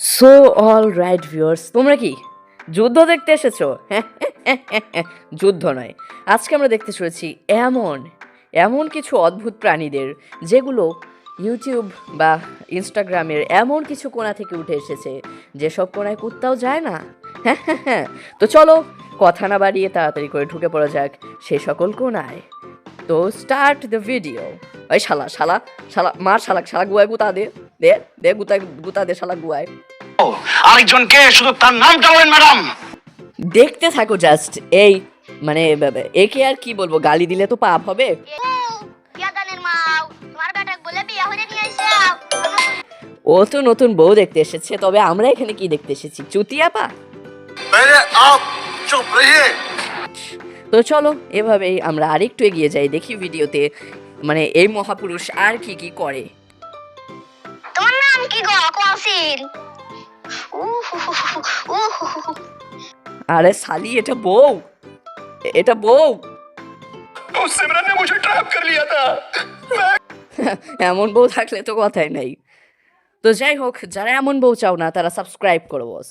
So all right viewers, তোমরা কি যুদ্ধ দেখতে এসেছো? যুদ্ধ নয়, আজকে আমরা দেখতে চলেছি এমন এমন কিছু অদ্ভুত প্রাণীদের যেগুলো ইউটিউব বা ইনস্টাগ্রামের এমন কিছু কোণা থেকে উঠে এসেছে যেসব কোণায় কুত্তাও যায় না। তো চলো কথা না বাড়িয়ে তাড়াতাড়ি করে ঢুকে পড়া যাক সেই সকল কোণায়। তো স্টার্ট দ্য ভিডিও। ওই শালা শালা শালা মার, শালা শালা গুয়ায় গুতা দে দে দে গুতায় গুতা দে শালা গুয়ায়। আরেকজনকে শুধু তার নামটা বলেন ম্যাডাম। দেখতে থাকো জাস্ট। এই মানে একে আর কি বলবো, গালি দিলে তো পাপ হবে। ও তো নতুন বউ দেখতে এসেছে, তবে আমরা এখানে কি দেখতে এসেছি? চুতিয়াপা। তো চলো এভাবেই আমরা আরেকটু এগিয়ে যাই, দেখি ভিডিওতে মানে এই মহাপুরুষ আর কি কি করে। তোমার নাম কি গো? কসিল। আরে শালি, এটা বউ, এটা বউ। सिमरन ने मुझे ट्रैप कर लिया था। এমন বউ থাকলে তো কথাই নাই। তো যাই হোক, যারা এমন বউ চাও না তারা সাবস্ক্রাইব করো বস।